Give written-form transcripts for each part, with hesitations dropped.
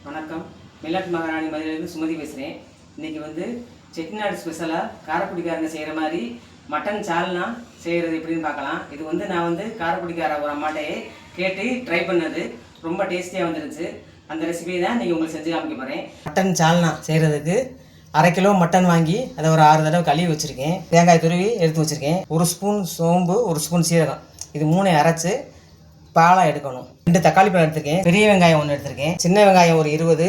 வணக்கம். மில்லட் மகாராணி மதுரையிலிருந்து சுமதி பேசுகிறேன். இன்றைக்கி வந்து செட்டிநாடு ஸ்பெஷலாக காரைக்குடிக்காரங்க செய்கிற மாதிரி மட்டன் சால்னா செய்கிறது எப்படின்னு பார்க்கலாம். இது வந்து நான் வந்து காரைக்குடிக்கார ஒரு அம்மாட்டையே கேட்டு ட்ரை பண்ணது. ரொம்ப டேஸ்டியாக வந்துருச்சு. அந்த ரெசிபி தான் இன்றைக்கி உங்களுக்கு செஞ்சு காமிக்க போகிறேன். மட்டன் சால்னா செய்கிறதுக்கு 1/2 கிலோ மட்டன் வாங்கி அதை ஒரு 6 தடவை கழுவி வச்சுருக்கேன். தேங்காய் துருவி எடுத்து வச்சுருக்கேன். 1 ஸ்பூன் சோம்பு, 1 ஸ்பூன் சீரகம், இது 3 அரைச்சி பாலாக எடுக்கணும். 2 தக்காளி பழம் எடுத்திருக்கேன். பெரிய வெங்காயம் 1 எடுத்திருக்கேன். சின்ன வெங்காயம் ஒரு 20,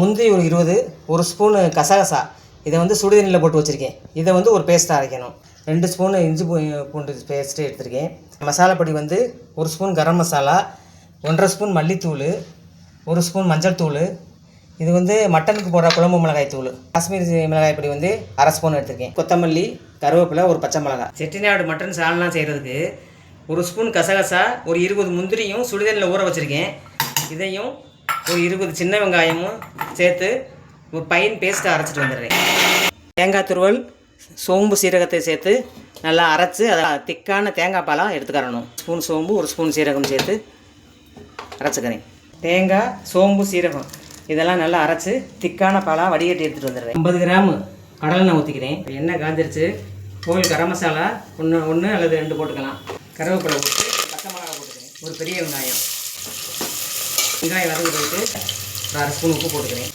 முந்திரி ஒரு 20, 1 ஸ்பூனு கசகசா இதை வந்து சுடுதண்ணியில் போட்டு வச்சுருக்கேன். இதை வந்து ஒரு பேஸ்ட்டாக அரைக்கணும். 2 ஸ்பூனு இஞ்சி பூண்டு பேஸ்ட்டு எடுத்திருக்கேன். மசாலா பொடி வந்து 1 ஸ்பூன் கரம் மசாலா, 1/2 ஸ்பூன் மல்லித்தூள், 1 ஸ்பூன் மஞ்சள் தூள், இது வந்து மட்டனுக்கு போடுற குழம்பு மிளகாய் தூள். காஷ்மீரி மிளகாய் பொடி வந்து 1/2 ஸ்பூன் எடுத்திருக்கேன். கொத்தமல்லி, கருவேப்பிலை, ஒரு பச்சை மிளகாய். செட்டிநாடு மட்டன் சால்னா செய்கிறதுக்கு 1 ஸ்பூன் கசகசா, ஒரு 20 முந்திரியும் சுடுதண்ணில் ஊற வச்சுருக்கேன். இதையும் ஒரு 20 சின்ன வெங்காயமும் சேர்த்து ஒரு பைன் பேஸ்ட்டாக அரைச்சிட்டு வந்துடுறேன். தேங்காய் துருவல், சோம்பு, சீரகத்தை சேர்த்து நல்லா அரைச்சி அதை திக்கான தேங்காய் பாலாக எடுத்துக்கிறணும். ஸ்பூன் சோம்பு, 1 ஸ்பூன் சீரகம் சேர்த்து அரைச்சிக்கிறேன். தேங்காய், சோம்பு, சீரகம் இதெல்லாம் நல்லா அரைச்சி திக்கான பாலாக வடிகட்டி எடுத்துகிட்டு வந்துடுறேன். 50 கிராம் கடலெண்ணெய் ஊற்றிக்கிறேன். எண்ணெய் காஞ்சிருச்சு. ஹோல் கரம் மசாலா ஒன்று அல்லது 2 போட்டுக்கலாம். கருவேப்பிலை போட்டு பச்சை மிளகாய் போட்டுக்கிறேன். ஒரு பெரிய வெங்காயம் வதக்கிட்டு விட்டு ஒரு 1/2 ஸ்பூன் உப்பு போட்டுக்கிறேன்.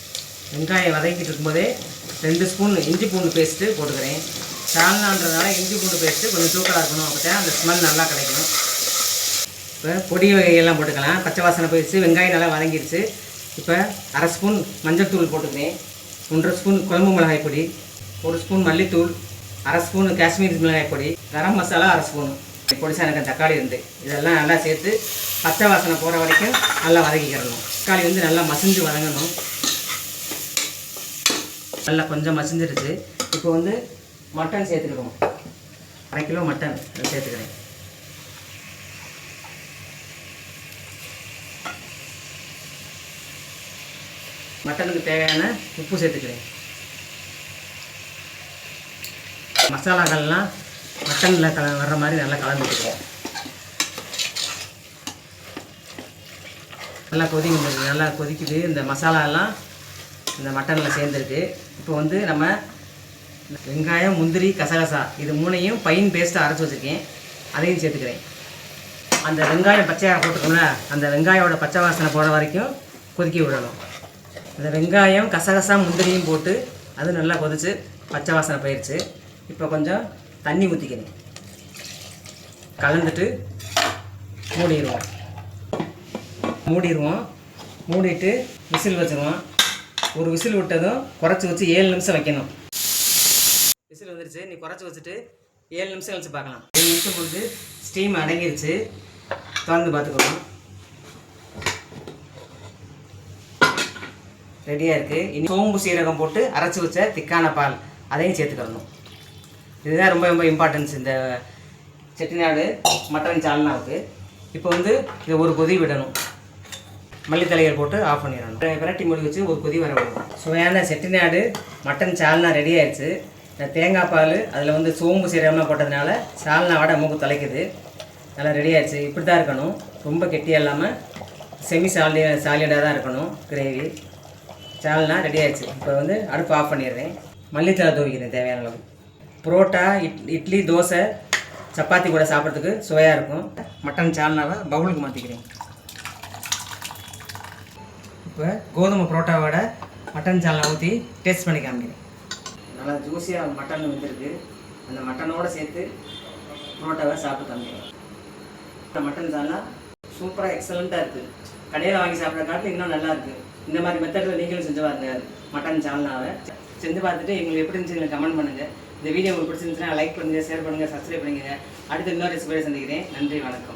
வெங்காயம் வதக்கிட்டு இருக்கும்போதே 2 ஸ்பூன் இஞ்சி பூண்டு பேஸ்ட்டு போட்டுக்கிறேன். சால்னான்றதுனால இஞ்சி பூண்டு பேஸ்ட்டு கொஞ்சம் தூக்கலாக இருக்கணும். அப்போ தான் அந்த ஸ்மெல் நல்லா கிடைக்கும். இப்போ பொடி வகையெல்லாம் போட்டுக்கலாம். பச்சை வாசனை போயிடுச்சு. வெங்காயம் நல்லா வதங்கிடுச்சு. இப்போ 1/2 ஸ்பூன் மஞ்சள் தூள் போட்டுக்கிறேன். 1/2 ஸ்பூன் குழம்பு மிளகாய் பொடி, 1 ஸ்பூன் மல்லித்தூள், 1/2 ஸ்பூன் காஷ்மீரி மிளகாய் பொடி, கரம் மசாலா 1/2 ஸ்பூன், பொடிசா எனக்கு தக்காளி இருந்து இதெல்லாம் நல்லா சேர்த்து பச்சை வாசனை போகிற வரைக்கும் நல்லா வதக்கிக்கிறணும். தக்காளி வந்து நல்லா மசிஞ்சு வதங்கணும். நல்லா கொஞ்சம் மசிஞ்சிருச்சு. இப்போ வந்து மட்டன் சேர்த்துக்கிறோம். 1/2 கிலோ மட்டன் சேர்த்துக்கிறேன். மட்டனுக்கு தேவையான உப்பு சேர்த்துக்கிறேன். மசாலாக்கள்லாம் மட்டனில் வர்ற மாதிரி நல்லா கலந்துக்கிறேன். நல்லா கொதிக்குது. இந்த மசாலாலாம் இந்த மட்டனில் சேர்ந்துருக்கு. இப்போ வந்து நம்ம வெங்காயம், முந்திரி, கசகசா இது 3ஐயும் பைன் பேஸ்ட்டாக அரைச்சி வச்சுருக்கேன். அதையும் சேர்த்துக்கிறேன். அந்த வெங்காயம் பச்சையாக போட்டுக்கோங்கள, அந்த வெங்காயோட பச்சை வாசனை போகிற வரைக்கும் கொதிக்க விடணும். இந்த வெங்காயம், கசகசா, முந்திரியும் போட்டு அது நல்லா கொதிச்சு பச்சை வாசனை போயிடுச்சு. இப்போ கொஞ்சம் தண்ணி ஊற்றிக்கிறேன். கலந்துட்டு மூடிடுவோம். மூடிட்டு விசில் வச்சுருவோம். ஒரு விசில் விட்டதும் குறைச்சி வச்சு 7 நிமிஷம் வைக்கணும். விசில் வந்துருச்சு. நீ குறைச்சி வச்சுட்டு 7 நிமிஷம் கழிச்சு பார்க்கலாம். 7 நிமிஷம் போட்டு ஸ்டீம் அடங்கிருச்சு. திறந்து பார்த்துக்கணும். ரெடியாக இருக்குது. இனி சோம்பு, சீரகம் போட்டு அரைச்சி வச்ச திக்கான பால் அதையும் சேர்த்துக்கணும். இதுதான் ரொம்ப ரொம்ப இம்பார்ட்டன்ஸ் இந்த செட்டிநாடு மட்டன் சால்னாவுக்கு. இப்போ வந்து இதை ஒரு கொதி விடணும். மல்லித்தலைகள் போட்டு ஆஃப் பண்ணிடணும். விரட்டி மூடி வச்சு ஒரு கொதி வர விடணும். சுவையான செட்டிநாடு மட்டன் சால்னா ரெடி ஆயிடுச்சு. இந்த தேங்காய் பால் அதில் வந்து சோம்பு, சீரகம்லாம் போட்டதுனால சால்னாவோட மூக்கு தலைக்குது. நல்லா ரெடி ஆயிடுச்சு. இப்படி தான் இருக்கணும். ரொம்ப கெட்டியாக இல்லாமல் செமி சாலிடாக தான் இருக்கணும். கிரேவி சால்னா ரெடி ஆயிடுச்சு. இப்போ வந்து அடுப்பு ஆஃப் பண்ணிடுறேன். மல்லித்தலை தூவிக்கிறேன் தேவையான அளவு. புரோட்டா, இட்லி, தோசை, சப்பாத்தி கூட சாப்பிட்றதுக்கு சுவையாக இருக்கும். மட்டன் சால்னாவை பவுலுக்கு மாற்றிக்கிறேன். இப்போ கோதுமை புரோட்டாவோட மட்டன் சால்னா ஊற்றி டேஸ்ட் பண்ணி காமிக்கிறேன். நல்லா ஜூஸியாக மட்டன் வந்துருக்கு. அந்த மட்டனோடு சேர்த்து புரோட்டாவை சாப்பிட்டு காமிக்கிறேன். மட்டன் சால்னா சூப்பராக எக்ஸலண்ட்டாக இருக்குது. கடையில் வாங்கி சாப்பிட்ற காட்டில் இன்னும் நல்லா இருக்குது. இந்த மாதிரி மெத்தடில் நீங்களும் செஞ்சு பாருங்க. மட்டன் சால்னாவை செஞ்சு பார்த்துட்டு எங்களுக்கு எப்படி இருந்துச்சு கமெண்ட் பண்ணுங்கள். இந்த வீடியோ உங்களுக்கு பிடிச்சிருந்துச்சுன்னா லைக் பண்ணுங்கள், ஷேர் பண்ணுங்கள், சப்ஸ்கிரைப் பண்ணுங்கள். அடுத்து இன்னொரு ரெசிபியை சந்திக்கிறேன். நன்றி, வணக்கம்.